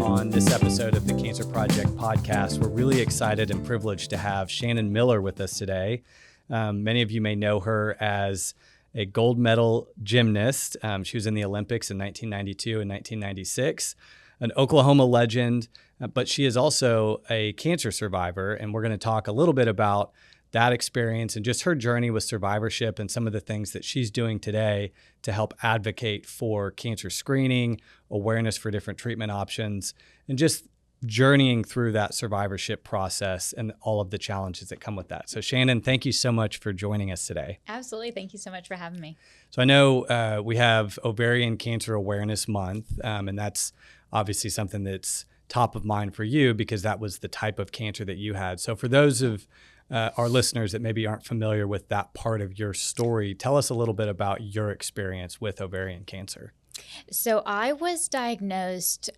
On this episode of the Cancer Project podcast. We're really excited and privileged to have Shannon Miller with us today. Many of you may know her as a gold medal gymnast. She was in the Olympics in 1992 and 1996, an Oklahoma legend, but she is also a cancer survivor. And we're going to talk a little bit about that experience and just her journey with survivorship and some of the things that she's doing today to help advocate for cancer screening, awareness for different treatment options, and just journeying through that survivorship process and all of the challenges that come with that. So Shannon, thank you so much for joining us today. Absolutely. Thank you so much for having me. So I know we have Ovarian Cancer Awareness Month, and that's obviously something that's top of mind for you because that was the type of cancer that you had. So for those of our listeners that maybe aren't familiar with that part of your story, tell us a little bit about your experience with ovarian cancer. So I was diagnosed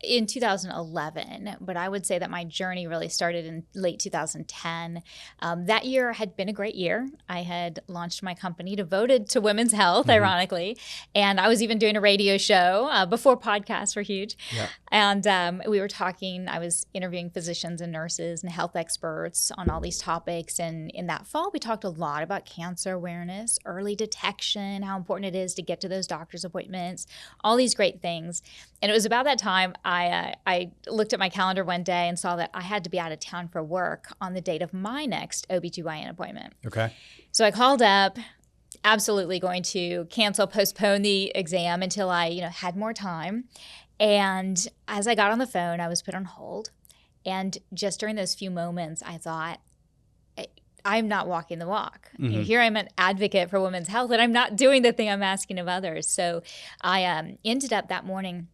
in 2011, but I would say that my journey really started in late 2010. That year had been a great year. I had launched my company devoted to women's health, ironically, and I was even doing a radio show before podcasts were huge. Yeah. And we were talking, I was interviewing physicians and nurses and health experts on all these topics. And in that fall, we talked a lot about cancer awareness, early detection, how important it is to get to those doctor's appointments, all these great things. And it was about that time I looked at my calendar one day and saw that I had to be out of town for work on the date of my next OB/GYN appointment. Okay. So I called up, absolutely going to postpone the exam until I, had more time. And as I got on the phone, I was put on hold. And just during those few moments, I thought, I'm not walking the walk. Mm-hmm. Here I'm an advocate for women's health, and I'm not doing the thing I'm asking of others. So I ended up that morning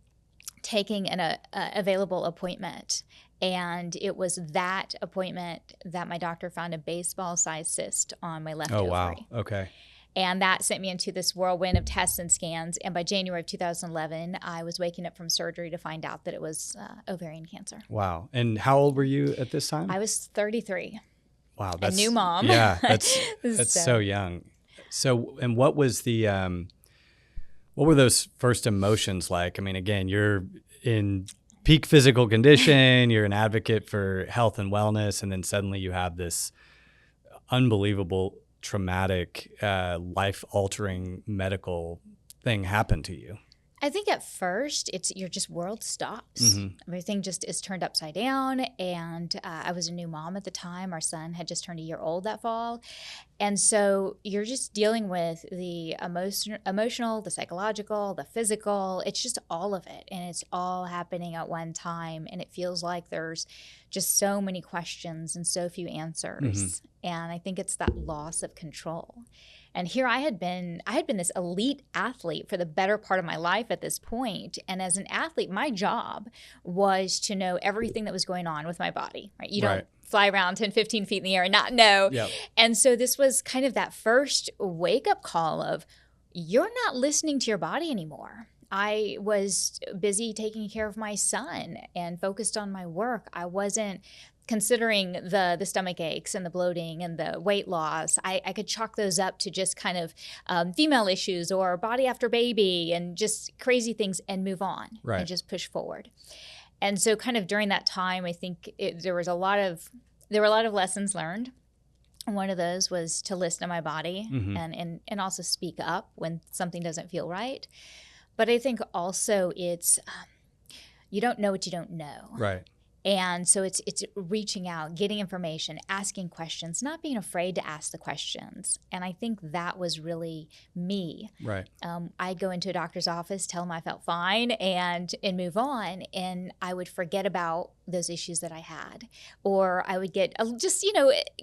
taking an available appointment. And it was that appointment that my doctor found a baseball-sized cyst on my left ovary. Wow. Okay. And that sent me into this whirlwind of tests and scans. And by January of 2011, I was waking up from surgery to find out that it was ovarian cancer. Wow. And how old were you at this time? I was 33. Wow, that's a new mom. Yeah, that's so young. So, and what was what were those first emotions like? I mean, again, you're in peak physical condition, you're an advocate for health and wellness, and then suddenly you have this unbelievable, traumatic, life-altering medical thing happen to you. I think at first your just world stops. Mm-hmm. Everything just is turned upside down. And I was a new mom at the time. Our son had just turned a year old that fall. And so you're just dealing with the emotional, the psychological, the physical. It's just all of it. And it's all happening at one time. And it feels like there's just so many questions and so few answers. Mm-hmm. And I think it's that loss of control. And here I had been this elite athlete for the better part of my life at this point. And as an athlete, my job was to know everything that was going on with my body, right? You don't fly around 10, 15 feet in the air and not know. Yep. And so this was kind of that first wake-up call of, you're not listening to your body anymore. I was busy taking care of my son and focused on my work. I wasn't considering the stomach aches and the bloating and the weight loss. I could chalk those up to just kind of female issues or body after baby and just crazy things and move on and just push forward. And so kind of during that time, I think there were a lot of lessons learned. One of those was to listen to my body and also speak up when something doesn't feel right. But I think also it's you don't know what you don't know. Right. And so it's reaching out, getting information, asking questions, not being afraid to ask the questions. And I think that was really me. Right. I'd go into a doctor's office, tell them I felt fine, and move on. And I would forget about those issues that I had. Or I would get just,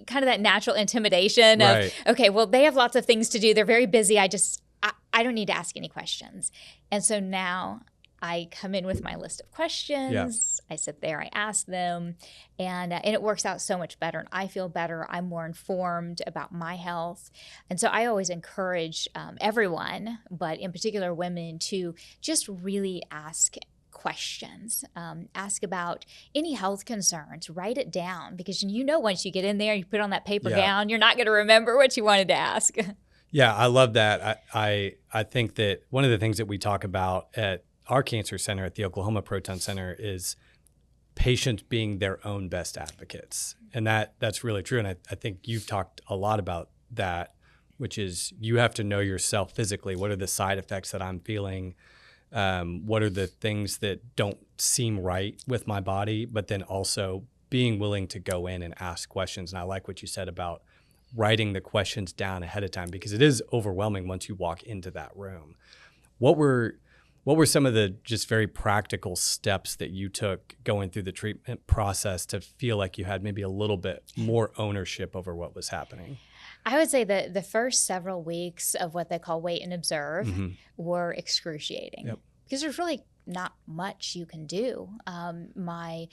kind of that natural intimidation of, okay, well, they have lots of things to do. They're very busy. I don't need to ask any questions. And so now I come in with my list of questions. Yeah. I sit there, I ask them, and it works out so much better. And I feel better. I'm more informed about my health. And so I always encourage everyone, but in particular women, to just really ask questions. Ask about any health concerns. Write it down, because once you get in there, you put on that paper gown, you're not going to remember what you wanted to ask. Yeah, I love that. I think that one of the things that we talk about at our cancer center at the Oklahoma Proton Center is patients being their own best advocates. And that's really true. And I think you've talked a lot about that, which is you have to know yourself physically. What are the side effects that I'm feeling? What are the things that don't seem right with my body? But then also being willing to go in and ask questions. And I like what you said about writing the questions down ahead of time, because it is overwhelming once you walk into that room. What were some of the just very practical steps that you took going through the treatment process to feel like you had maybe a little bit more ownership over what was happening? I would say that the first several weeks of what they call wait and observe Mm-hmm. were excruciating, because there's really not much you can do. My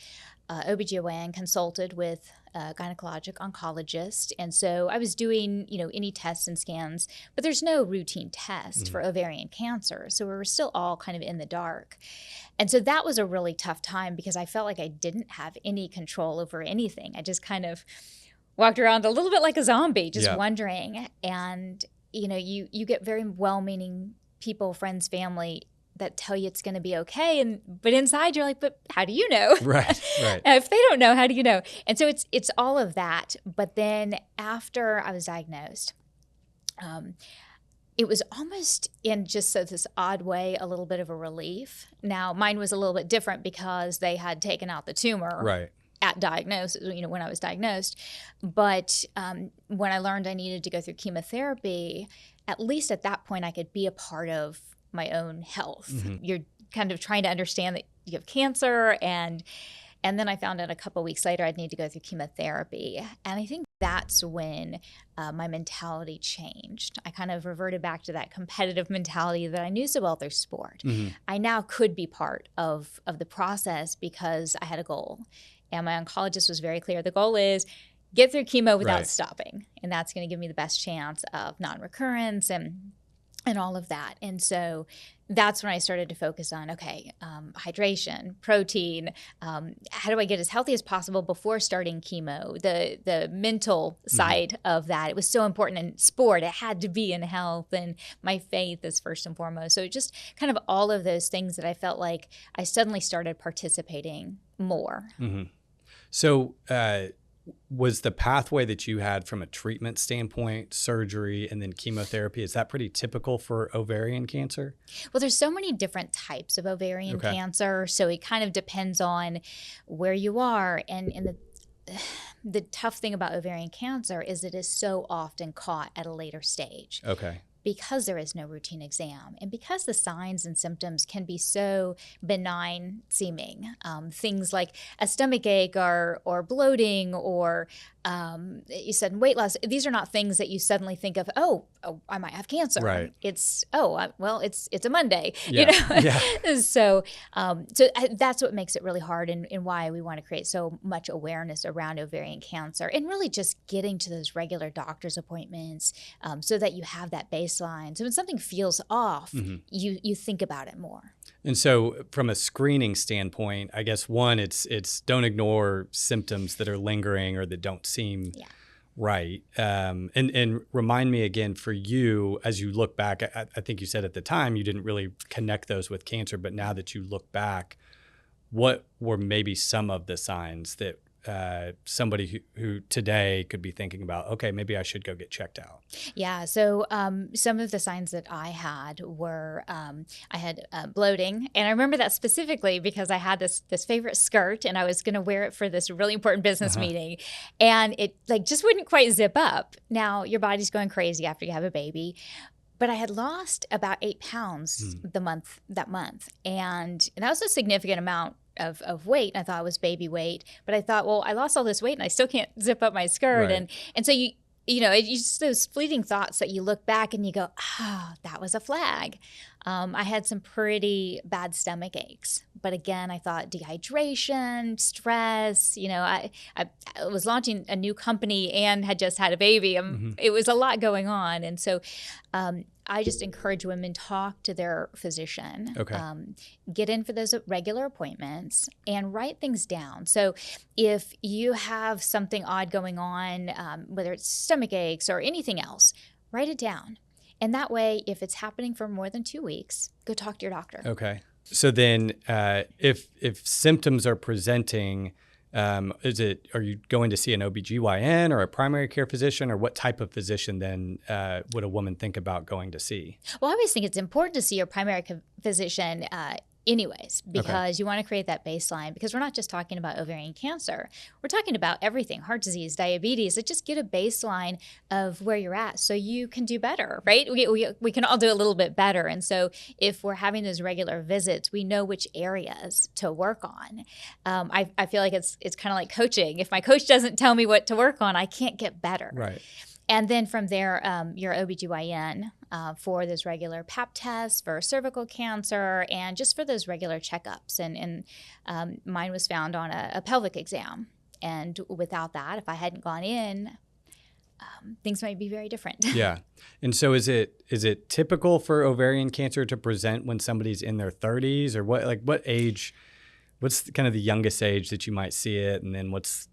OBGYN consulted with a gynecologic oncologist, and so I was doing, any tests and scans, but there's no routine test for ovarian cancer, so we were still all kind of in the dark. And so that was a really tough time, because I felt like I didn't have any control over anything. I just kind of walked around a little bit like a zombie, just wondering. And, you get very well-meaning people, friends, family, that tell you it's going to be okay, but inside you're like, but how do you know? Right. If they don't know, how do you know? And so it's all of that. But then after I was diagnosed, it was almost in just this odd way a little bit of a relief. Now mine was a little bit different, because they had taken out the tumor at diagnosis, when I was diagnosed. But when I learned I needed to go through chemotherapy, at least at that point I could be a part of my own health. Mm-hmm. You're kind of trying to understand that you have cancer, and then I found out a couple of weeks later I'd need to go through chemotherapy. And I think that's when my mentality changed. I kind of reverted back to that competitive mentality that I knew so well through sport. Mm-hmm. I now could be part of the process, because I had a goal. And my oncologist was very clear. The goal is get through chemo without stopping. And that's going to give me the best chance of non-recurrence and all of that. And so that's when I started to focus on, hydration, protein, how do I get as healthy as possible before starting chemo? The mental side of that, it was so important in sport. It had to be in health, and my faith is first and foremost. So just kind of all of those things that I felt like I suddenly started participating more. Mm-hmm. So was the pathway that you had from a treatment standpoint, surgery and then chemotherapy, is that pretty typical for ovarian cancer? Well, there's so many different types of ovarian cancer, so it kind of depends on where you are. And the tough thing about ovarian cancer is it is so often caught at a later stage. Okay. Because there is no routine exam, and because the signs and symptoms can be so benign seeming, things like a stomach ache or bloating or you said weight loss, these are not things that you suddenly think of, oh, I might have cancer. Right. It's, it's a Monday, Yeah. So that's what makes it really hard, and why we want to create so much awareness around ovarian cancer, and really just getting to those regular doctor's appointments so that you have that baseline. So when something feels off, you think about it more. And so from a screening standpoint, I guess one, it's don't ignore symptoms that are lingering or that don't seem right. And remind me again, for you, as you look back, I think you said at the time you didn't really connect those with cancer, but now that you look back, what were maybe some of the signs that somebody who today could be thinking about, okay, maybe I should go get checked out? Yeah. So some of the signs that I had were I had bloating. And I remember that specifically because I had this favorite skirt, and I was going to wear it for this really important business meeting. And it just wouldn't quite zip up. Now, your body's going crazy after you have a baby. But I had lost about 8 pounds that month. And that was a significant amount of weight. I thought it was baby weight, but I thought, well, I lost all this weight and I still can't zip up my skirt. Right. And so it's just those fleeting thoughts that you look back and you go, that was a flag. I had some pretty bad stomach aches, but again, I thought dehydration, stress, I was launching a new company and had just had a baby. It was a lot going on. And so I just encourage women, talk to their physician, Okay. Get in for those regular appointments and write things down. So if you have something odd going on, whether it's stomach aches or anything else, write it down. And that way, if it's happening for more than 2 weeks, go talk to your doctor. Okay. So then if symptoms are presenting, are you going to see an OBGYN or a primary care physician, or what type of physician then would a woman think about going to see? Well, I always think it's important to see your primary physician anyways, because you want to create that baseline, because we're not just talking about ovarian cancer. We're talking about everything, heart disease, diabetes. So just get a baseline of where you're at so you can do better, right? We can all do a little bit better. And so if we're having those regular visits, we know which areas to work on. I feel like it's kind of like coaching. If my coach doesn't tell me what to work on, I can't get better. Right. And then from there, your OBGYN for those regular Pap tests for cervical cancer and just for those regular checkups. And mine was found on a pelvic exam. And without that, if I hadn't gone in, things might be very different. Yeah. And so is it typical for ovarian cancer to present when somebody's in their 30s, or what age? What's kind of the youngest age that you might see it? And then what's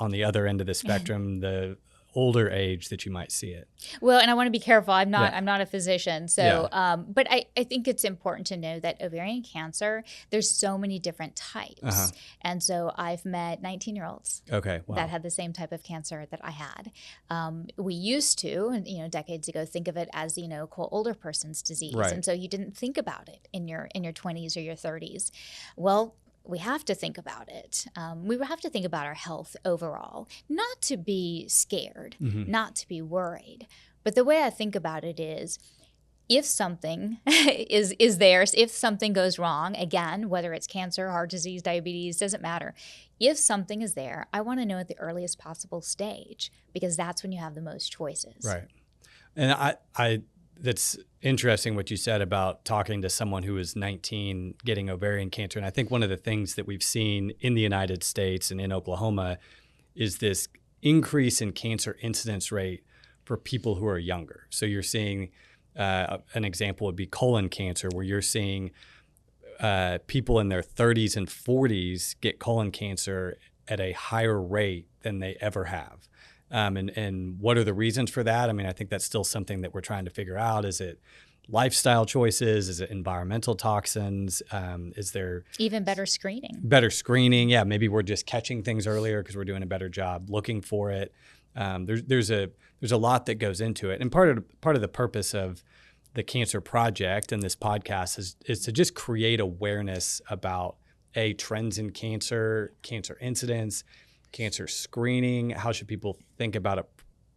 on the other end of the spectrum, the older age that you might see it? Well, and I want to be careful. I'm not a physician. So, but I think it's important to know that ovarian cancer, there's so many different types. And so I've met 19-year-olds that had the same type of cancer that I had. We used to, decades ago, think of it as, quote, older person's disease. Right. And so you didn't think about it in your 20s or your 30s. Well, we have to think about it. We have to think about our health overall, not to be scared, not to be worried. But the way I think about it is, if something is there, if something goes wrong, again, whether it's cancer, heart disease, diabetes, doesn't matter. If something is there, I want to know at the earliest possible stage, because that's when you have the most choices. Right. And I that's interesting what you said about talking to someone who is 19 getting ovarian cancer. And I think one of the things that we've seen in the United States and in Oklahoma is this increase in cancer incidence rate for people who are younger. So you're seeing an example would be colon cancer, where you're seeing people in their 30s and 40s get colon cancer at a higher rate than they ever have. And what are the reasons for that? I mean, I think that's still something that we're trying to figure out. Is it lifestyle choices? Is it environmental toxins? Is there even better screening? Better screening, yeah. Maybe we're just catching things earlier because we're doing a better job looking for it. There's a lot that goes into it, and part of the purpose of the Cancer Project and this podcast is to just create awareness about trends in cancer incidence, cancer screening. How should people think about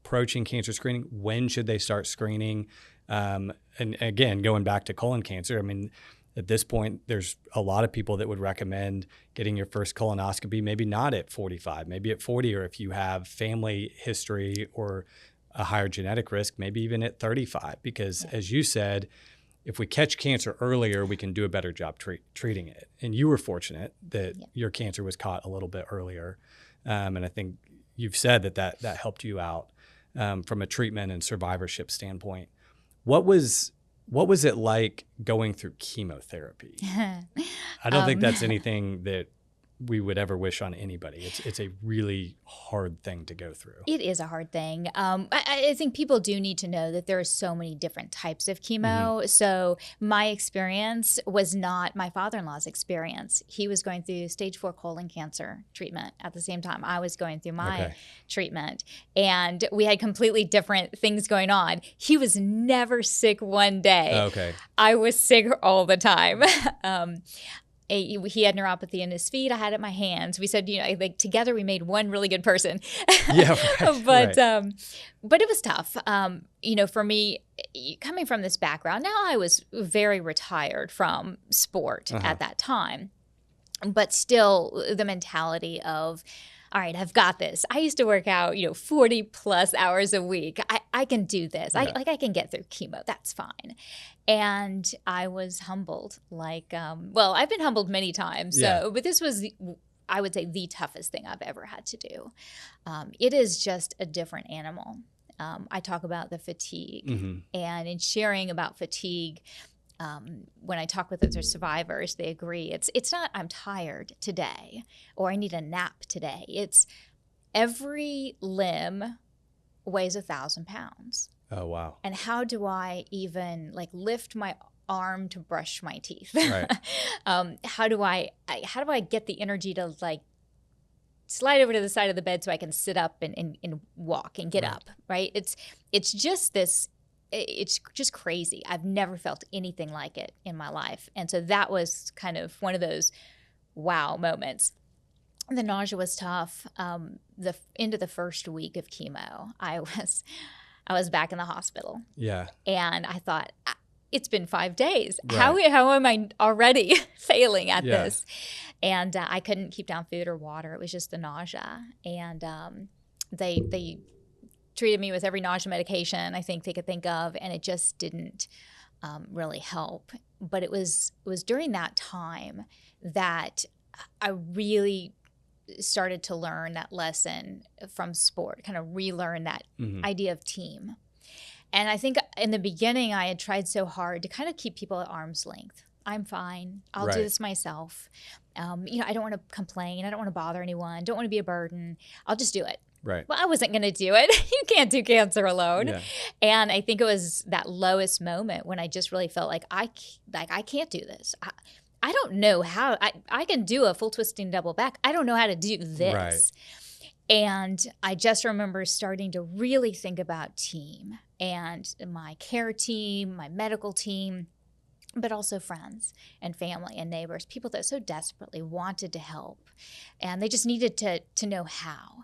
approaching cancer screening? When should they start screening? And again, going back to colon cancer, I mean, at this point, there's a lot of people that would recommend getting your first colonoscopy, maybe not at 45, maybe at 40, or if you have family history or a higher genetic risk, maybe even at 35. Because as you said, if we catch cancer earlier, we can do a better job treating it. And you were fortunate that your cancer was caught a little bit earlier. And I think you've said that helped you out from a treatment and survivorship standpoint. What was it like going through chemotherapy? I don't think that's anything that we would ever wish on anybody. It's a really hard thing to go through. It is a hard thing. I think people do need to know that there are so many different types of chemo. So my experience was not my father-in-law's experience. He was going through stage 4 colon cancer treatment at the same time I was going through my treatment. And we had completely different things going on. He was never sick one day. Okay. I was sick all the time. He had neuropathy in his feet. I had it in my hands. We said, like together we made one really good person. Yeah, right. But it was tough. For me, coming from this background, now I was very retired from sport at that time, but still the mentality of, all right, I've got this. I used to work out, 40 plus hours a week. I can do this. I can get through chemo. That's fine. And I was humbled. I've been humbled many times. But this was, I would say, the toughest thing I've ever had to do. It is just a different animal I talk about the fatigue. Mm-hmm. And in sharing about fatigue, when I talk with other survivors, they agree. It's not I'm tired today or I need a nap today. It's every limb weighs 1,000 pounds. Oh, wow. And how do I even like lift my arm to brush my teeth? Right. How do I get the energy to like slide over to the side of the bed so I can sit up and walk and get Right. up, right? It's just this, it's just crazy. I've never felt anything like it in my life. And so that was kind of one of those wow moments. The nausea was tough. The into the first week of chemo, I was back in the hospital. Yeah. And I thought, it's been 5 days. Right. How am I already failing at Yeah. this? And I couldn't keep down food or water. It was just the nausea. And they treated me with every nausea medication I think they could think of, and it just didn't really help. But it was during that time that I really started to learn that lesson from sport, kind of relearn that idea of team. And I think in the beginning, I had tried so hard to kind of keep people at arm's length. I'm fine. I'll do this myself. I don't want to complain. I don't want to bother anyone. Don't want to be a burden. I'll just do it. Right. Well, I wasn't going to do it. You can't do cancer alone. Yeah. And I think it was that lowest moment when I just really felt like I can't do this. I don't know how. I can do a full twisting double back. I don't know how to do this. Right. And I just remember starting to really think about team and my care team, my medical team, but also friends and family and neighbors, people that so desperately wanted to help. And they just needed to know how.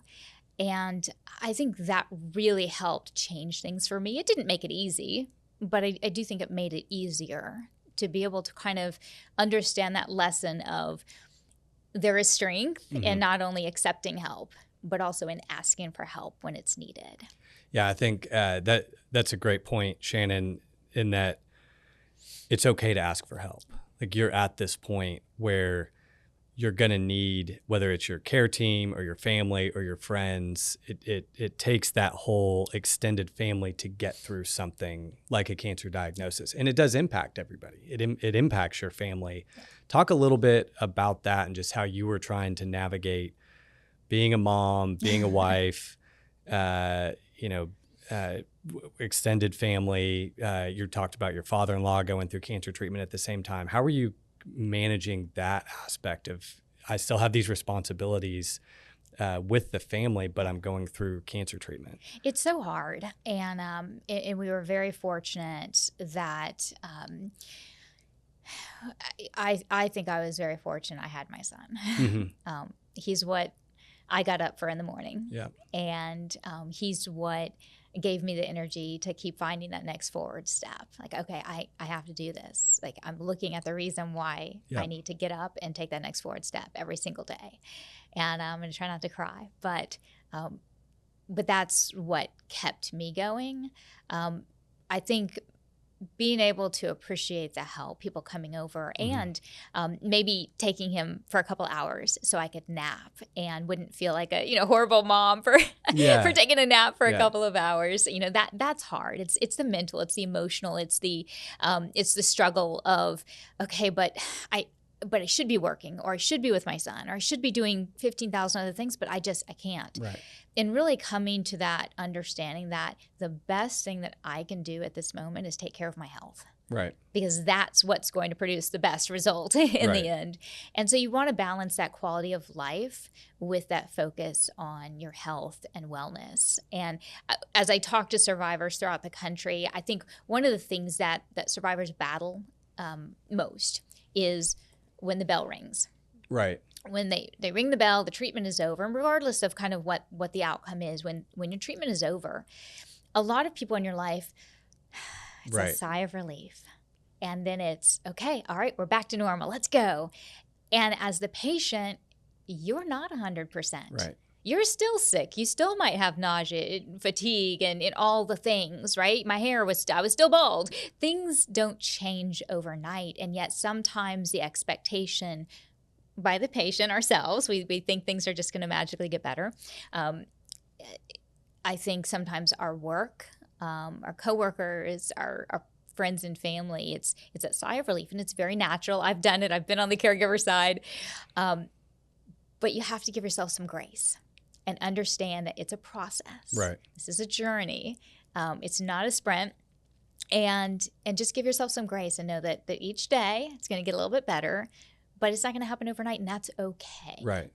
And I think that really helped change things for me. It didn't make it easy, but I do think it made it easier to be able to kind of understand that lesson of there is strength in not only accepting help, but also in asking for help when it's needed. Yeah, I think that's a great point, Shannon, in that it's okay to ask for help. Like you're at this point where you're going to need, whether it's your care team or your family or your friends, it takes that whole extended family to get through something like a cancer diagnosis. And it does impact everybody. It impacts your family. Talk a little bit about that and just how you were trying to navigate being a mom, being a wife, extended family. You talked about your father-in-law going through cancer treatment at the same time. How were you managing that aspect of, I still have these responsibilities with the family, but I'm going through cancer treatment? It's so hard. And we were very fortunate that I think I was very fortunate I had my son. He's what I got up for in the morning. Yeah. And he's what gave me the energy to keep finding that next forward step. Like, okay, I have to do this. Like, I'm looking at the reason why I need to get up and take that next forward step every single day. And I'm going to try not to cry. But that's what kept me going. I think being able to appreciate the help, people coming over, and maybe taking him for a couple hours so I could nap and wouldn't feel like a horrible mom for for taking a nap for a couple of hours. That's hard. It's the mental, it's the emotional, it's the struggle of, okay, but I should be working, or I should be with my son, or I should be doing 15,000 other things, but I can't. Right. And really coming to that understanding that the best thing that I can do at this moment is take care of my health. Right. Because that's what's going to produce the best result in the end. And so you want to balance that quality of life with that focus on your health and wellness. And as I talk to survivors throughout the country, I think one of the things that survivors battle most is when the bell rings. Right. When they ring the bell, the treatment is over. And regardless of kind of what the outcome is, when your treatment is over, a lot of people in your life, it's a sigh of relief. And then it's, okay, all right, we're back to normal. Let's go. And as the patient, you're not 100%. Right. You're still sick. You still might have nausea, fatigue, and all the things, right? I was still bald. Things don't change overnight. And yet sometimes the expectation by the patient, ourselves, we think things are just going to magically get better. I think sometimes our work, our coworkers, our friends and family, it's a sigh of relief, and it's very natural. I've done it. I've been on the caregiver side. But you have to give yourself some grace and understand that it's a process. Right. This is a journey. It's not a sprint. And just give yourself some grace and know that each day it's going to get a little bit better, but it's not going to happen overnight, and that's okay. Right.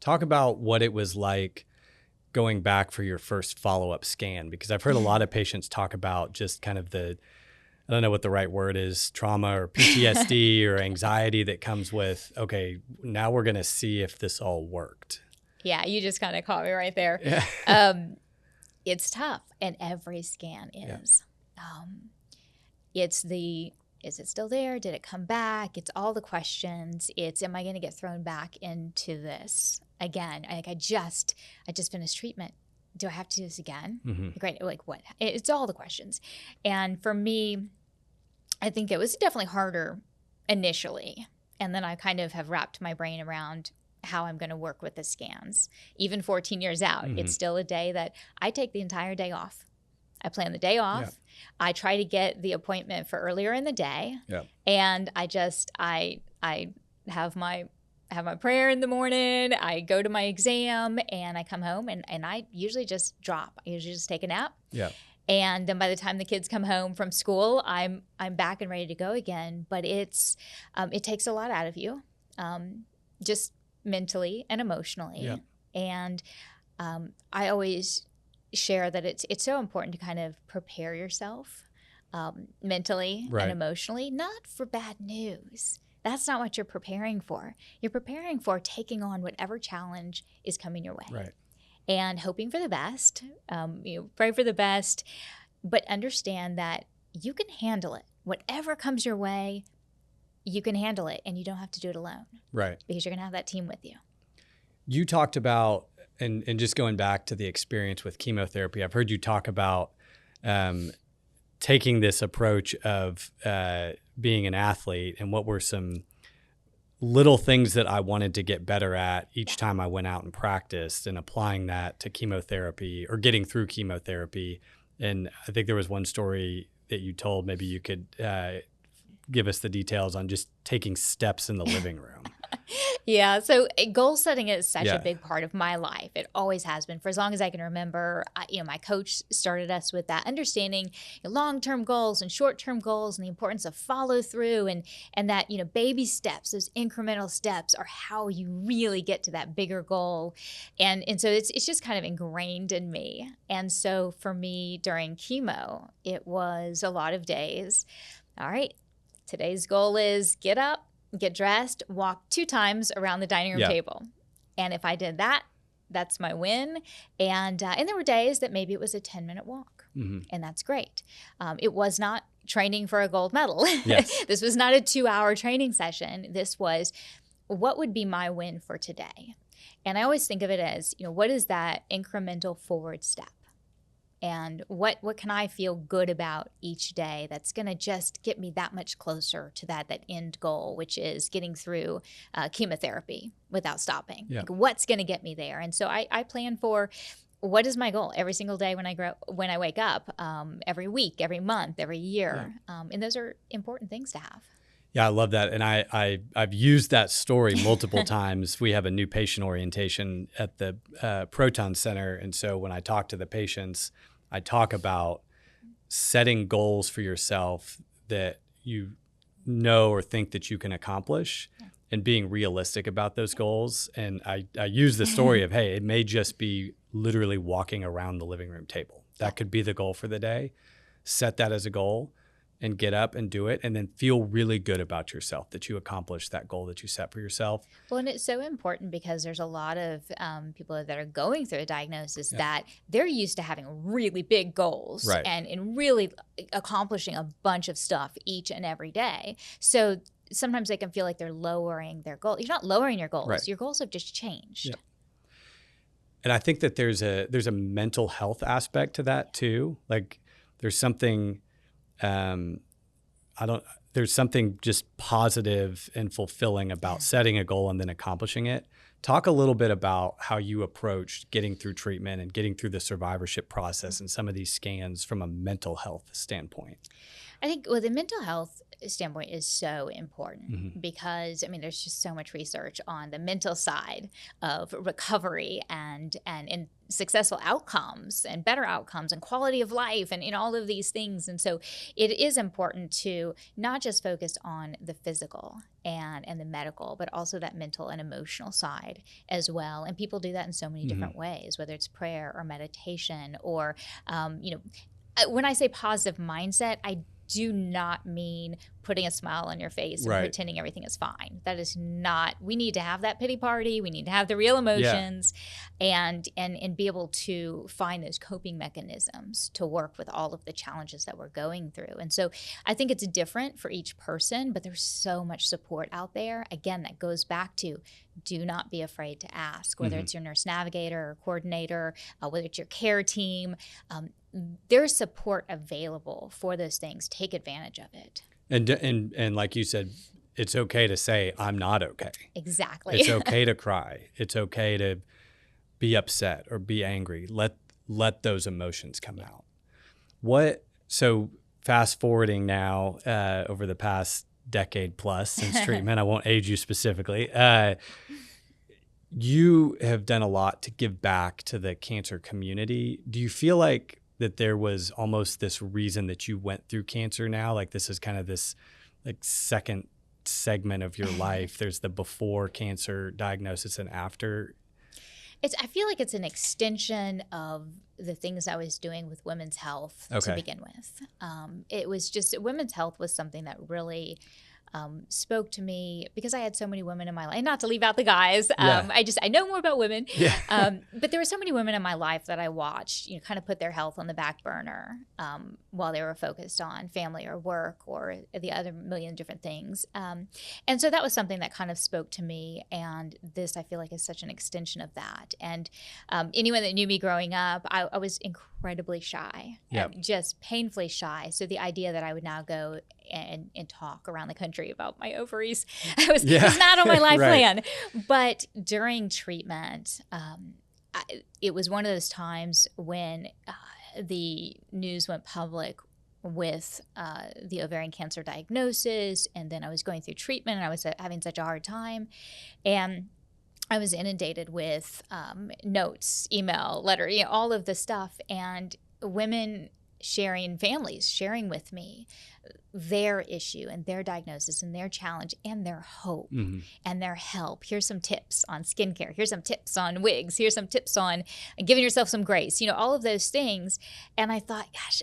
Talk about what it was like going back for your first follow-up scan, because I've heard a lot of patients talk about just kind of I don't know what the right word is, trauma or PTSD or anxiety that comes with, okay, now we're going to see if this all worked. Yeah, you just kind of caught me right there. Yeah. It's tough, and every scan is. Yeah. Is it still there? Did it come back? It's all the questions. It's, am I going to get thrown back into this again? Like I just finished treatment. Do I have to do this again? Mm-hmm. Great. Like what? It's all the questions. And for me, I think it was definitely harder initially. And then I kind of have wrapped my brain around how I'm going to work with the scans. Even 14 years out, Mm-hmm. it's still a day that I take the entire day off. I plan the day off. Yeah. I try to get the appointment for earlier in the day. Yeah. And I have my prayer in the morning. I go to my exam and I come home and I usually just drop. I usually just take a nap. Yeah. And then by the time the kids come home from school, I'm back and ready to go again. But it takes a lot out of you, just mentally and emotionally. Yeah. And I always share that it's so important to kind of prepare yourself mentally Right. and emotionally, not for bad news. That's not what you're preparing for. You're preparing for taking on whatever challenge is coming your way. Right. And hoping for the best. Pray for the best, but understand that you can handle it. Whatever comes your way, you can handle it, and you don't have to do it alone. Right. Because you're going to have that team with you. You talked about, and just going back to the experience with chemotherapy, I've heard you talk about taking this approach of being an athlete, and what were some little things that I wanted to get better at each time I went out and practiced, and applying that to chemotherapy or getting through chemotherapy. And I think there was one story that you told, maybe you could give us the details on just taking steps in the living room. Yeah. So goal setting is such Yeah. a big part of my life. It always has been for as long as I can remember. My coach started us with that understanding long-term goals and short-term goals and the importance of follow through and that, baby steps, those incremental steps are how you really get to that bigger goal. And so it's just kind of ingrained in me. And so for me during chemo, it was a lot of days. All right, today's goal is get up, get dressed, walk 2 times around the dining room Yeah. table. And if I did that, that's my win. And there were days that maybe it was a 10-minute walk. Mm-hmm. And that's great. It was not training for a gold medal. Yes. This was not a 2-hour training session. This was, what would be my win for today? And I always think of it as, what is that incremental forward step? And what can I feel good about each day that's going to just get me that much closer to that end goal, which is getting through chemotherapy without stopping. Yeah. Like, what's going to get me there? And so I plan for, what is my goal every single day when I wake up, every week, every month, every year. Yeah. And those are important things to have. Yeah, I love that. And I've used that story multiple times. We have a new patient orientation at the Proton Center. And so when I talk to the patients, I talk about setting goals for yourself that you know or think that you can accomplish, and being realistic about those goals. And I use the story of, hey, it may just be literally walking around the living room table. That could be the goal for the day. Set that as a goal and get up and do it, and then feel really good about yourself that you accomplished that goal that you set for yourself. Well, and it's so important because there's a lot of people that are going through a diagnosis that they're used to having really big goals, Right. and really accomplishing a bunch of stuff each and every day. So sometimes they can feel like they're lowering their goal. You're not lowering your goals. Right. Your goals have just changed. Yeah. And I think that there's a mental health aspect to that too. Like there's something there's something just positive and fulfilling about setting a goal and then accomplishing it, Talk a little bit about how you approached getting through treatment and getting through the survivorship process and some of these scans from a mental health standpoint. I think the mental health standpoint is so important because, I mean, there's just so much research on the mental side of recovery and successful outcomes and better outcomes and quality of life and in all of these things. And so it is important to not just focus on the physical and the medical, but also that mental and emotional side as well. And people do that in so many different ways, whether it's prayer or meditation or, when I say positive mindset, I do not mean putting a smile on your face and pretending everything is fine. That is not, we need to have that pity party. We need to have the real emotions and be able to find those coping mechanisms to work with all of the challenges that we're going through. And so I think it's different for each person, but there's so much support out there. Again, that goes back to do not be afraid to ask, whether it's your nurse navigator or coordinator, whether it's your care team. There's support available for those things. Take advantage of it. And like you said, it's okay to say, I'm not okay. Exactly. It's okay to cry. It's okay to be upset or be angry. Let those emotions come out. So fast forwarding now over the past decade plus since treatment, I won't age you specifically. You have done a lot to give back to the cancer community. Do you feel like that there was almost this reason that you went through cancer now? Like this is kind of this like second segment of your life. There's the before cancer diagnosis and after. I feel like it's an extension of the things I was doing with women's health to begin with. It was just, women's health was something that really spoke to me because I had so many women in my life, and not to leave out the guys. I know more about women, but there were so many women in my life that I watched, kind of put their health on the back burner while they were focused on family or work or the other million different things. And so that was something that kind of spoke to me. And this, I feel like, is such an extension of that. And anyone that knew me growing up, I was incredibly shy, just painfully shy. So the idea that I would now go and talk around the country about my ovaries was not on my life plan. But during treatment, it was one of those times when the news went public with the ovarian cancer diagnosis, and then I was going through treatment, and I was having such a hard time. And I was inundated with notes, email, letter, all of the stuff, and women sharing, families sharing with me their issue and their diagnosis and their challenge and their hope and their help. Here's some tips on skincare. Here's some tips on wigs. Here's some tips on giving yourself some grace, all of those things. And I thought, gosh,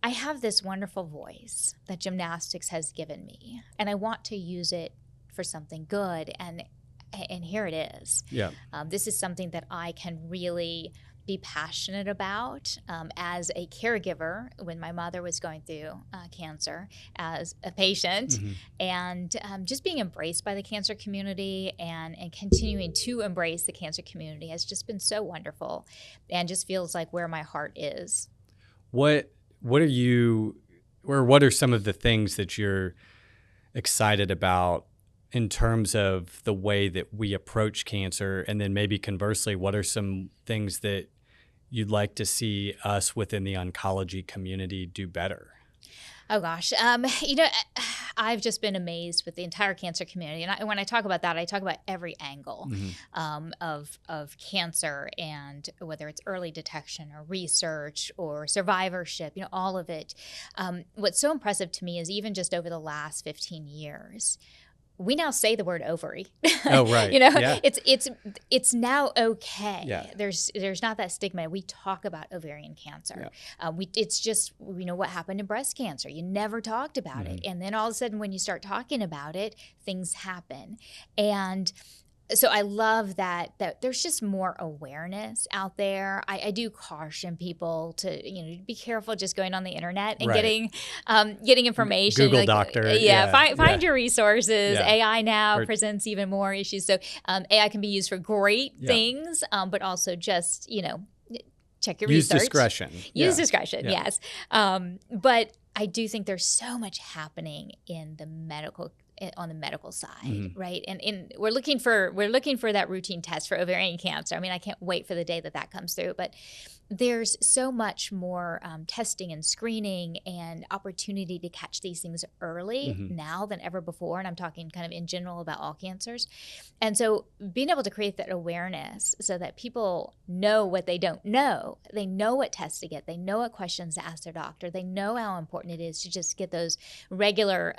I have this wonderful voice that gymnastics has given me, and I want to use it for something good. And here it is. This is something that I can really be passionate about as a caregiver when my mother was going through cancer, as a patient, and just being embraced by the cancer community and continuing to embrace the cancer community has just been so wonderful, and just feels like where my heart is. What are some of the things that you're excited about in terms of the way that we approach cancer? And then maybe conversely, what are some things that you'd like to see us within the oncology community do better? Oh gosh, I've just been amazed with the entire cancer community, and when I talk about that, I talk about every angle of cancer, and whether it's early detection or research or survivorship, all of it. What's so impressive to me is even just over the last 15 years, we now say the word ovary. Oh, right. It's now okay. Yeah. There's not that stigma. We talk about ovarian cancer. It's just, what happened in breast cancer. You never talked about it. And then all of a sudden when you start talking about it, things happen. And so I love that there's just more awareness out there. I do caution people to be careful just going on the internet and getting information. Google doctor. Find your resources. AI now presents even more issues. So AI can be used for great things, but also just check your research. Use discretion. Yes. But I do think there's so much happening in the medical on the medical side, right? And we're looking for that routine test for ovarian cancer. I mean, I can't wait for the day that comes through, but there's so much more testing and screening and opportunity to catch these things early now than ever before. And I'm talking kind of in general about all cancers. And so being able to create that awareness so that people know what they don't know, they know what tests to get, they know what questions to ask their doctor, they know how important it is to just get those regular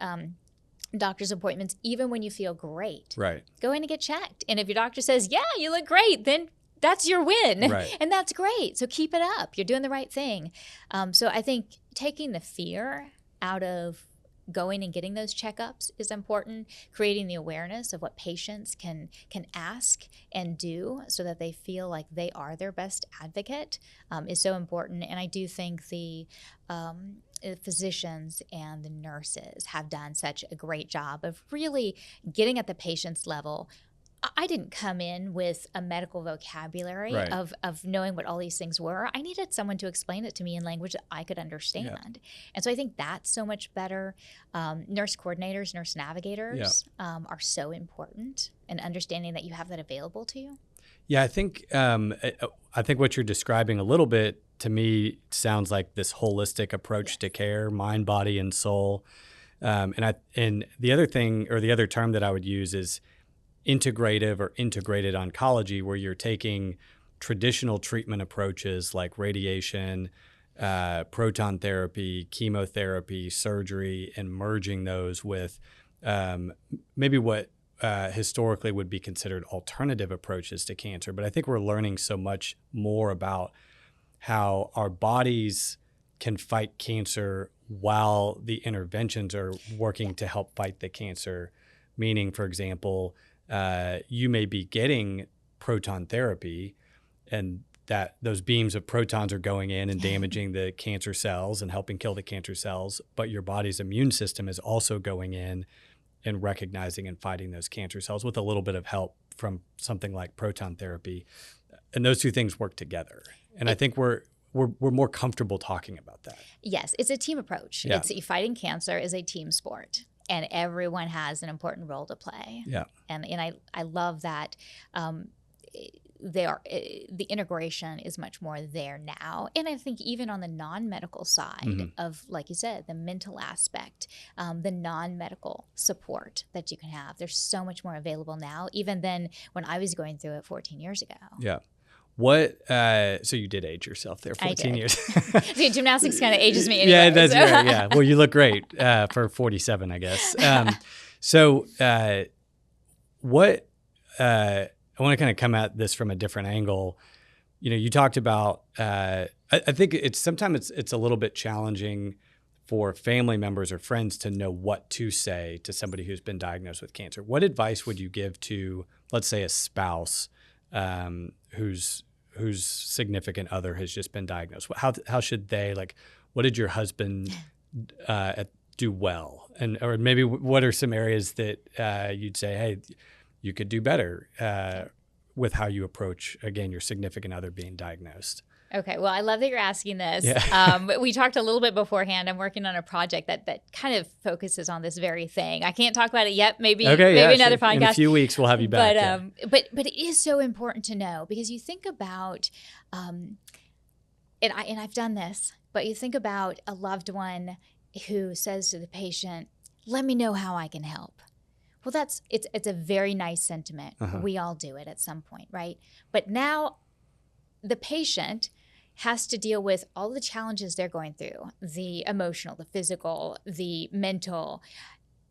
doctor's appointments, even when you feel great. Right. Go in and get checked. And if your doctor says, yeah, you look great, then that's your win. Right. And that's great. So keep it up. You're doing the right thing. So I think taking the fear out of going and getting those checkups is important. Creating the awareness of what patients can ask and do so that they feel like they are their best advocate is so important. And I do think the physicians and the nurses have done such a great job of really getting at the patient's level. I didn't come in with a medical vocabulary right. of knowing what all these things were. I needed someone to explain it to me in language that I could understand. Yeah. And so I think that's so much better. Nurse coordinators, nurse navigators are so important, and understanding that you have that available to you. Yeah, I think what you're describing a little bit to me sounds like this holistic approach to care, mind, body, and soul. And the other thing, or the other term that I would use, is integrative or integrated oncology, where you're taking traditional treatment approaches like radiation, proton therapy, chemotherapy, surgery, and merging those with maybe what historically would be considered alternative approaches to cancer. But I think we're learning so much more about how our bodies can fight cancer while the interventions are working to help fight the cancer. Meaning, for example, you may be getting proton therapy, and that those beams of protons are going in and damaging the cancer cells and helping kill the cancer cells, but your body's immune system is also going in and recognizing and fighting those cancer cells with a little bit of help from something like proton therapy. And those two things work together. And I think we're more comfortable talking about that. Yes, it's a team approach. Yeah. Fighting cancer is a team sport, and everyone has an important role to play. Yeah. And I love that the integration is much more there now. And I think even on the non-medical side of, like you said, the mental aspect, the non-medical support that you can have, there's so much more available now, even than when I was going through it 14 years ago. Yeah. What? So you did age yourself there 14 years. See, gymnastics kind of ages me anyway. Yeah, that's right. Yeah. Well, you look great for 47, I guess. What? I want to kind of come at this from a different angle. You know, you talked about. I think sometimes it's a little bit challenging for family members or friends to know what to say to somebody who's been diagnosed with cancer. What advice would you give to, let's say, a spouse whose significant other has just been diagnosed? How should they, like, what did your husband do well? Or maybe what are some areas that you'd say, hey, you could do better with how you approach, again, your significant other being diagnosed? Okay, well, I love that you're asking this. Yeah. We talked a little bit beforehand. I'm working on a project that kind of focuses on this very thing. I can't talk about it yet. Maybe another podcast. In a few weeks, we'll have you back. But it is so important to know, because you think about, and I've done this, but you think about a loved one who says to the patient, "Let me know how I can help." Well, it's a very nice sentiment. We all do it at some point, right? But now the patient has to deal with all the challenges they're going through, the emotional, the physical, the mental.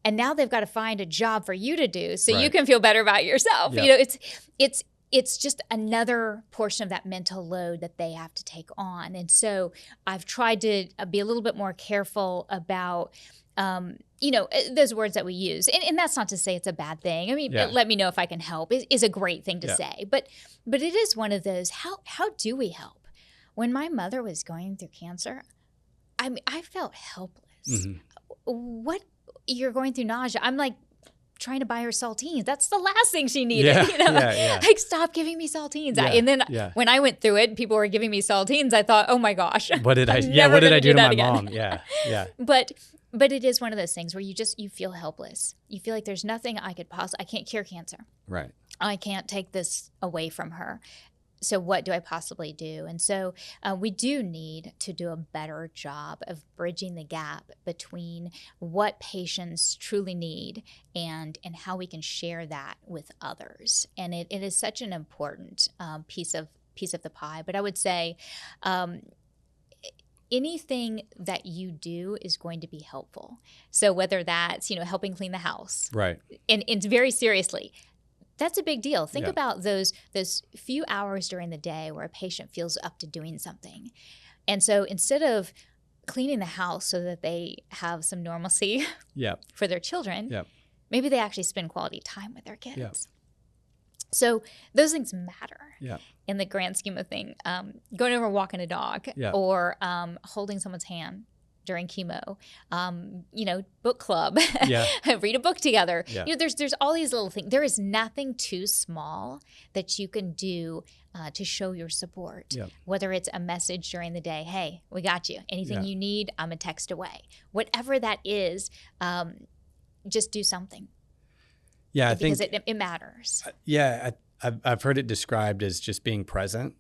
And now they've got to find a job for you to do so you can feel better about yourself. Yep. You know, it's just another portion of that mental load that they have to take on. And so I've tried to be a little bit more careful about those words that we use. And that's not to say it's a bad thing. I mean, let me know if I can help is a great thing to say. But it is one of those, how do we help? When my mother was going through cancer, I felt helpless. What, you're going through nausea? I'm like trying to buy her saltines. That's the last thing she needed. Like, stop giving me saltines. And then when I went through it, people were giving me saltines. I thought, oh my gosh, what did I do to my mom? Yeah. But But it is one of those things where you feel helpless. You feel like there's nothing I can't cure cancer. Right. I can't take this away from her. So what do I possibly do? And so we do need to do a better job of bridging the gap between what patients truly need and how we can share that with others. And it is such an important piece of the pie. But I would say anything that you do is going to be helpful. So whether that's, helping clean the house. Right. And very seriously, that's a big deal. Think about those few hours during the day where a patient feels up to doing something. And so instead of cleaning the house so that they have some normalcy for their children, maybe they actually spend quality time with their kids. So those things matter in the grand scheme of things. Going over walking a dog or holding someone's hand during chemo, book club, read a book together. There's all these little things. There is nothing too small that you can do to show your support, whether it's a message during the day, hey, we got you. Anything you need, I'm a text away. Whatever that is, just do something. Yeah, because it matters. I've heard it described as just being present,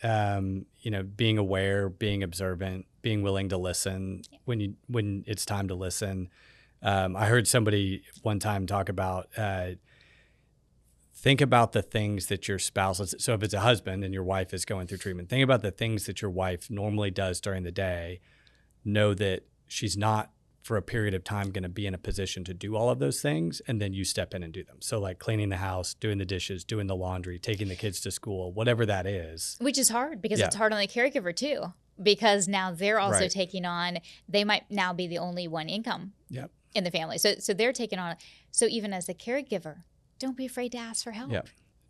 being aware, being observant, being willing to listen when it's time to listen. I heard somebody one time talk about think about the things that your spouse, so if it's a husband and your wife is going through treatment, think about the things that your wife normally does during the day. Know that she's not for a period of time going to be in a position to do all of those things, and then you step in and do them. So like cleaning the house, doing the dishes, doing the laundry, taking the kids to school, whatever that is. Which is hard because it's hard on the caregiver too, because now they're also taking on, they might now be the only one income in the family. So they're taking on, so even as a caregiver, don't be afraid to ask for help.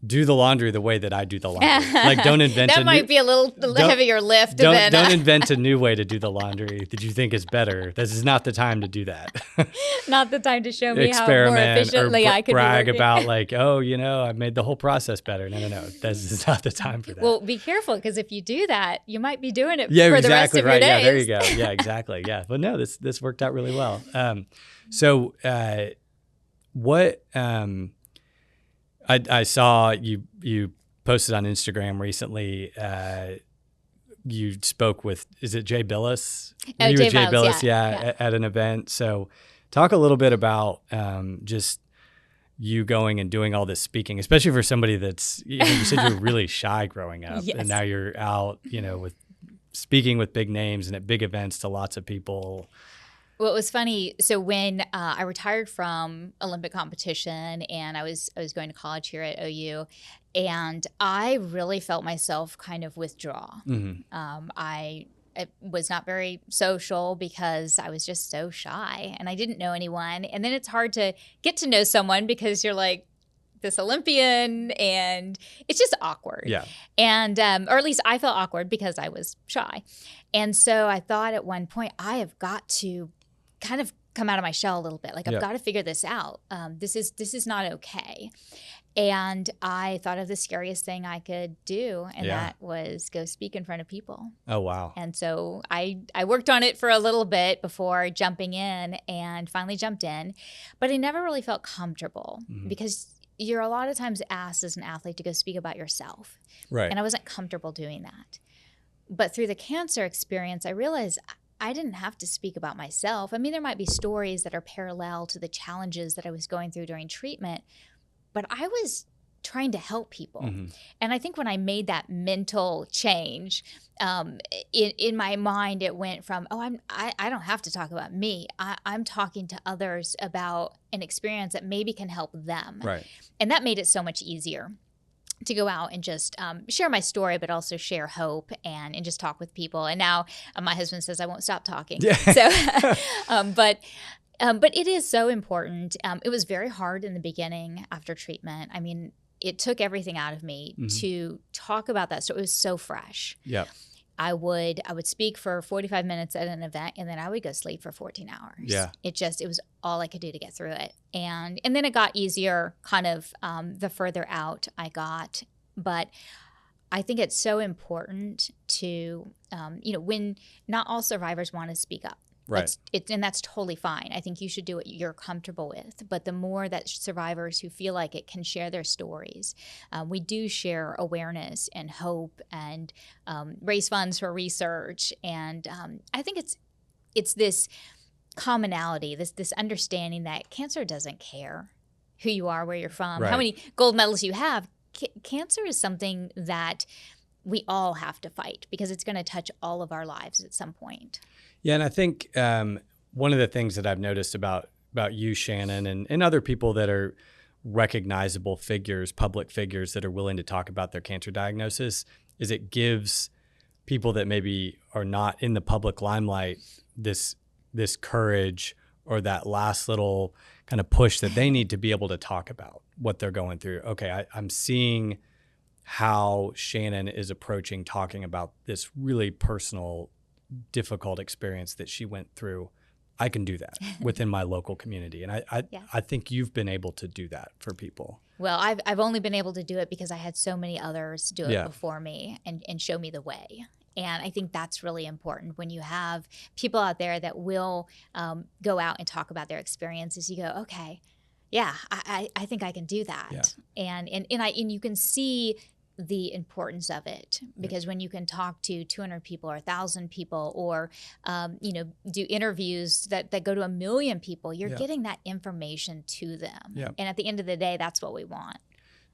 Do the laundry the way that I do the laundry. Like, don't invent that might be a little heavier lift. Don't invent a new way to do the laundry that you think is better. This is not the time to do that. Not the time to show me how more efficiently I could brag about like, I made the whole process better. No. This is not the time for that. Well, be careful, because if you do that, you might be doing it for the rest of your days. Yeah, there you go. Yeah, exactly. Yeah. But no, this worked out really well. I saw you posted on Instagram recently. You spoke with, is it Jay Billis? Oh, Jay Billis, at an event. So talk a little bit about just you going and doing all this speaking, especially for somebody that's, you said you were really shy growing up, and now you're out, with speaking with big names and at big events to lots of people. Well, it was funny. So when I retired from Olympic competition and I was going to college here at OU, and I really felt myself kind of withdraw. I was not very social because I was just so shy and I didn't know anyone. And then it's hard to get to know someone because you're like this Olympian and it's just awkward. Yeah. And, or at least I felt awkward because I was shy. And so I thought at one point, I have got to kind of come out of my shell a little bit. Like, I've got to figure this out. This is not okay. And I thought of the scariest thing I could do, and that was go speak in front of people. Oh, wow. And so I worked on it for a little bit before jumping in, and finally jumped in. But I never really felt comfortable because you're a lot of times asked as an athlete to go speak about yourself. Right. And I wasn't comfortable doing that. But through the cancer experience, I realized I didn't have to speak about myself. I mean, there might be stories that are parallel to the challenges that I was going through during treatment, but I was trying to help people. And I think when I made that mental change, in my mind, it went from, I don't have to talk about me. I'm talking to others about an experience that maybe can help them. Right. And that made it so much easier to go out and just share my story, but also share hope and just talk with people. And now my husband says I won't stop talking. Yeah. So, but it is so important. It was very hard in the beginning after treatment. I mean, it took everything out of me to talk about that. So it was so fresh. Yeah. I would speak for 45 minutes at an event, and then I would go sleep for 14 hours. Yeah. It was all I could do to get through it. And then it got easier kind of the further out I got. But I think it's so important to, when not all survivors want to speak up. Right. And that's totally fine. I think you should do what you're comfortable with. But the more that survivors who feel like it can share their stories, we do share awareness and hope and raise funds for research. And I think it's this commonality, this understanding that cancer doesn't care who you are, where you're from, Right. how many gold medals you have. Cancer is something that we all have to fight because it's going to touch all of our lives at some point. Yeah, and I think one of the things that I've noticed about you, Shannon, and other people that are recognizable figures, public figures that are willing to talk about their cancer diagnosis, is it gives people that maybe are not in the public limelight this courage or that last little kind of push that they need to be able to talk about what they're going through. Okay, I'm seeing how Shannon is approaching talking about this really personal, difficult experience that she went through. I can do that within my local community. And I think you've been able to do that for people. Well, I've only been able to do it because I had so many others do it before me and show me the way. And I think that's really important when you have people out there that will go out and talk about their experiences. You go, okay, yeah, I think I can do that. Yeah. And you can see the importance of it because when you can talk to 200 people or 1,000 people or do interviews that go to 1 million people, you're getting that information to them. Yeah. And at the end of the day, that's what we want.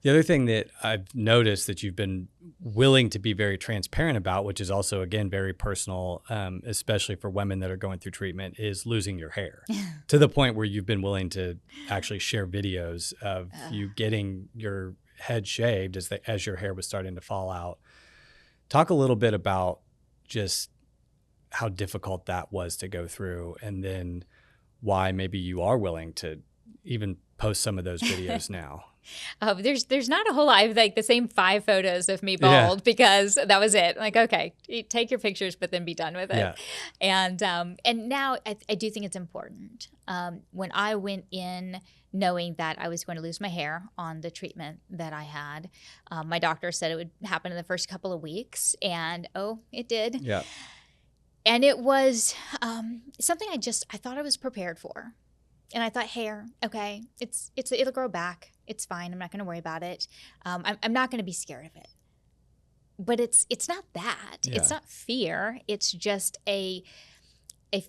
The other thing that I've noticed that you've been willing to be very transparent about, which is also, again, very personal, especially for women that are going through treatment, is losing your hair to the point where you've been willing to actually share videos of you getting your head shaved as your hair was starting to fall out. Talk a little bit about just how difficult that was to go through, and then why maybe you are willing to even post some of those videos now. There's not a whole lot. I have like the same 5 photos of me bald because that was it. Like, okay, take your pictures, but then be done with it. Yeah. And now I do think it's important. When I went in knowing that I was going to lose my hair on the treatment that I had, my doctor said it would happen in the first couple of weeks, and it did. Yeah. And it was something I thought I was prepared for. And I thought, hair, okay, it'll grow back. It's fine. I'm not going to worry about it. I'm not going to be scared of it. But it's not that. Yeah. It's not fear. It's just a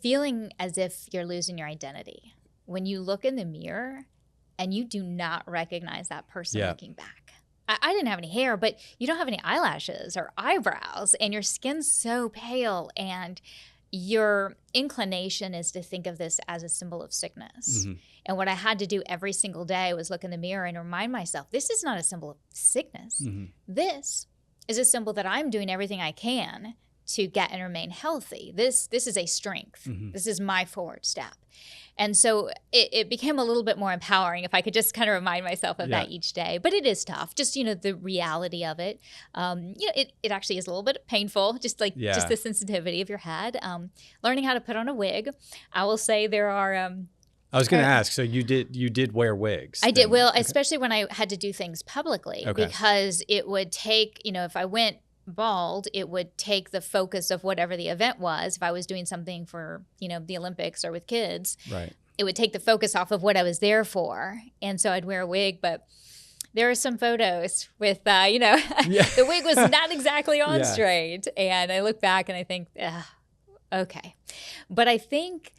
feeling as if you're losing your identity. When you look in the mirror and you do not recognize that person looking back. I didn't have any hair, but you don't have any eyelashes or eyebrows, and your skin's so pale, and your inclination is to think of this as a symbol of sickness. Mm-hmm. And what I had to do every single day was look in the mirror and remind myself, this is not a symbol of sickness. Mm-hmm. This is a symbol that I'm doing everything I can to get and remain healthy. This is a strength. Mm-hmm. This is my forward step. And so it became a little bit more empowering if I could just kind of remind myself of that each day. But it is tough, just, the reality of it. It actually is a little bit painful, just the sensitivity of your head. Learning how to put on a wig. I will say there are... I was going to ask, so you did wear wigs? I did, well, especially when I had to do things publicly, because it would take, if I went bald, it would take the focus of whatever the event was. If I was doing something for, the Olympics or with kids, right, it would take the focus off of what I was there for. And so I'd wear a wig, but there are some photos with, the wig was not exactly on straight. And I look back and I think, okay. But I think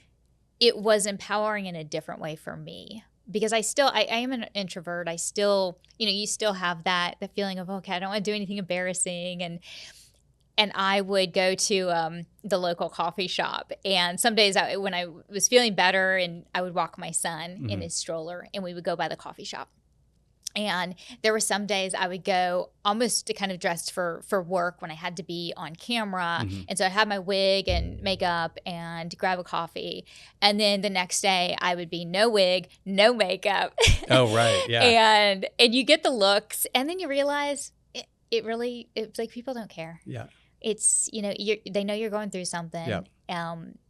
it was empowering in a different way for me. Because I am an introvert. I still, you still have the feeling of, okay, I don't want to do anything embarrassing. And I would go to the local coffee shop. And some days when I was feeling better, and I would walk my son in his stroller, and we would go by the coffee shop. And there were some days I would go almost kind of dressed for work when I had to be on camera. Mm-hmm. And so I had my wig and makeup and grab a coffee. And then the next day I would be no wig, no makeup. Oh, right. Yeah. And you get the looks, and then you realize it's like people don't care. Yeah. It's, they know you're going through something. Yeah.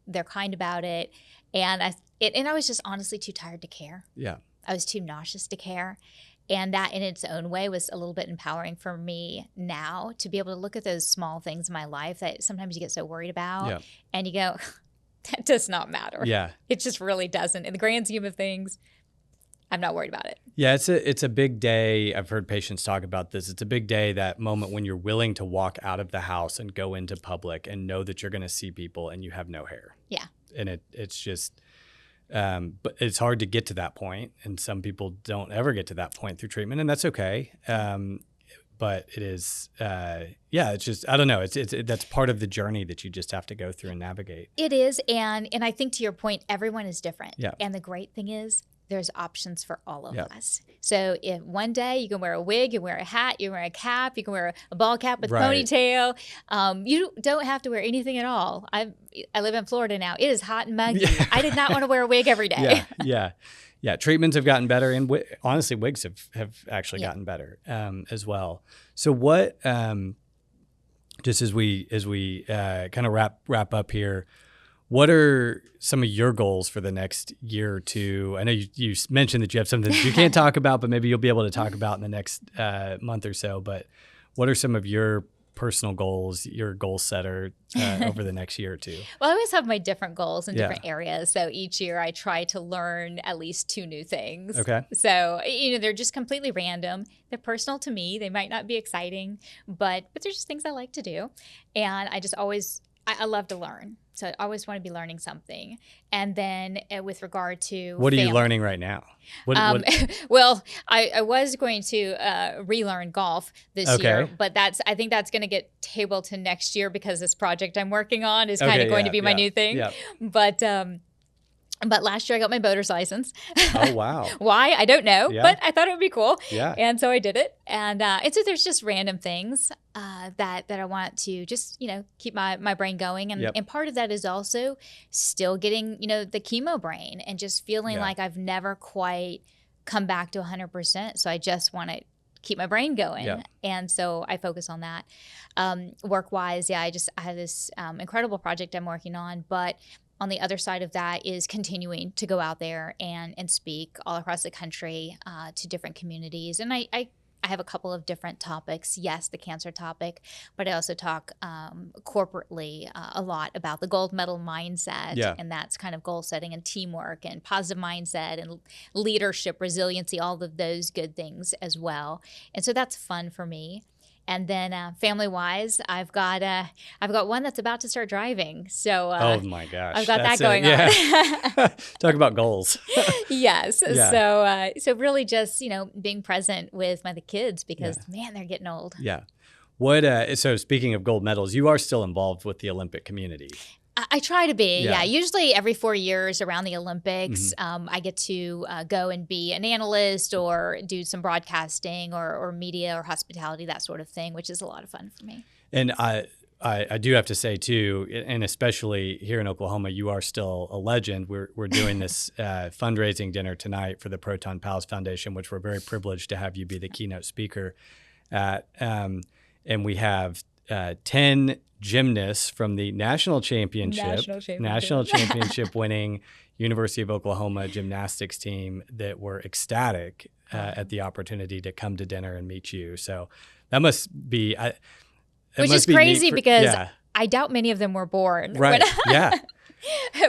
They're kind about it. And I was just honestly too tired to care. Yeah. I was too nauseous to care. And that in its own way was a little bit empowering for me now to be able to look at those small things in my life that sometimes you get so worried about. Yeah. And you go, that does not matter. Yeah. It just really doesn't. In the grand scheme of things, I'm not worried about it. Yeah, it's a big day. I've heard patients talk about this. It's a big day, that moment when you're willing to walk out of the house and go into public and know that you're going to see people and you have no hair. Yeah. And it's just, but it's hard to get to that point. And some people don't ever get to that point through treatment, and that's okay. But it is, it's just, I don't know. That's part of the journey that you just have to go through and navigate. It is. And I think to your point, everyone is different. Yeah. And the great thing is, there's options for all of Yeah. us. So if one day you can wear a wig, you can wear a hat, you can wear a cap, you can wear a ball cap with Right. ponytail. You don't have to wear anything at all. I live in Florida now. It is hot and muggy. Yeah. I did not want to wear a wig every day. Yeah. Treatments have gotten better, and honestly, wigs have actually gotten better as well. So what? Just as we kind of wrap up here, what are some of your goals for the next year or two? I know you mentioned that you have something that you can't talk about, but maybe you'll be able to talk about in the next month or so. But what are some of your personal goals, your goal setter over the next year or two? Well, I always have my different goals in different areas. So each year I try to learn at least 2 new things. Okay. So, they're just completely random. They're personal to me. They might not be exciting, but they're just things I like to do. And I love to learn. So I always want to be learning something. And then with regard to what are you family. learning right now? Well, I was going to relearn golf this year, but I think that's going to get tabled to next year because this project I'm working on is kind of going to be my new thing. Yeah. But last year I got my boater's license. Oh, wow. Why? I don't know, but I thought it would be cool. Yeah. And so I did it. And so there's just random things that I want to just, keep my brain going. And part of that is also still getting, the chemo brain and just feeling like I've never quite come back to 100%. So I just want to keep my brain going. Yeah. And so I focus on that. Work-wise, I have this incredible project I'm working on, but on the other side of that is continuing to go out there and speak all across the country to different communities. And I have a couple of different topics. Yes, the cancer topic, but I also talk corporately a lot about the gold medal mindset. Yeah. And that's kind of goal setting and teamwork and positive mindset and leadership, resiliency, all of those good things as well. And so that's fun for me. And then family-wise, I've got one that's about to start driving. So oh my gosh, I've got that going on. Talk about goals. Yes. Yeah. So really just being present with the kids because man, they're getting old. Yeah. So speaking of gold medals, you are still involved with the Olympic community. I try to be, Usually every 4 years around the Olympics, I get to go and be an analyst or do some broadcasting or media or hospitality, that sort of thing, which is a lot of fun for me. And I do have to say too, and especially here in Oklahoma, you are still a legend. We're doing this fundraising dinner tonight for the Proton Pals Foundation, which we're very privileged to have you be the keynote speaker at. And we have 10 gymnasts from the national championship winning University of Oklahoma gymnastics team that were ecstatic at the opportunity to come to dinner and meet you. So that must be, which is crazy because I doubt many of them were born. Right. Yeah.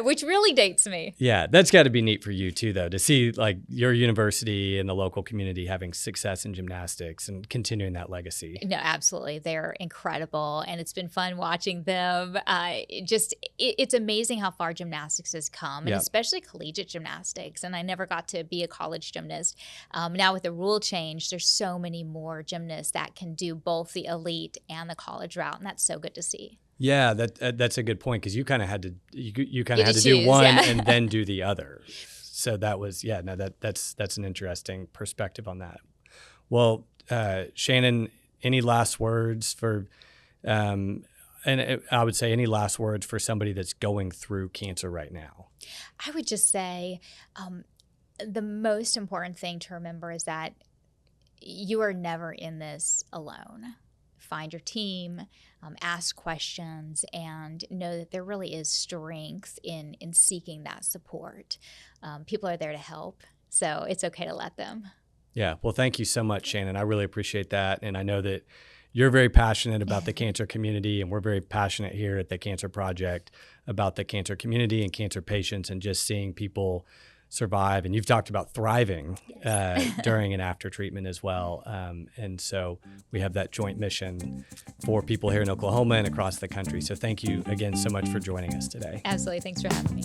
Which really dates me. Yeah, that's got to be neat for you too, though, to see like your university and the local community having success in gymnastics and continuing that legacy. No, absolutely. They're incredible. And it's been fun watching them. It's amazing how far gymnastics has come, and especially collegiate gymnastics. And I never got to be a college gymnast. Now with the rule change, there's so many more gymnasts that can do both the elite and the college route. And that's so good to see. Yeah, that's a good point because you kind of had to do one and then do the other. So that was that's an interesting perspective on that. Well, Shannon, any last words for and I would say any last words for somebody that's going through cancer right now? I would just say the most important thing to remember is that you are never in this alone. Find your team, ask questions, and know that there really is strength in seeking that support. People are there to help, so it's okay to let them. Yeah, well, thank you so much, Shannon. I really appreciate that, and I know that you're very passionate about the cancer community, and we're very passionate here at the Cancer Project about the cancer community and cancer patients and just seeing people survive. And you've talked about thriving during and after treatment as well. And so we have that joint mission for people here in Oklahoma and across the country. So thank you again so much for joining us today. Absolutely. Thanks for having me.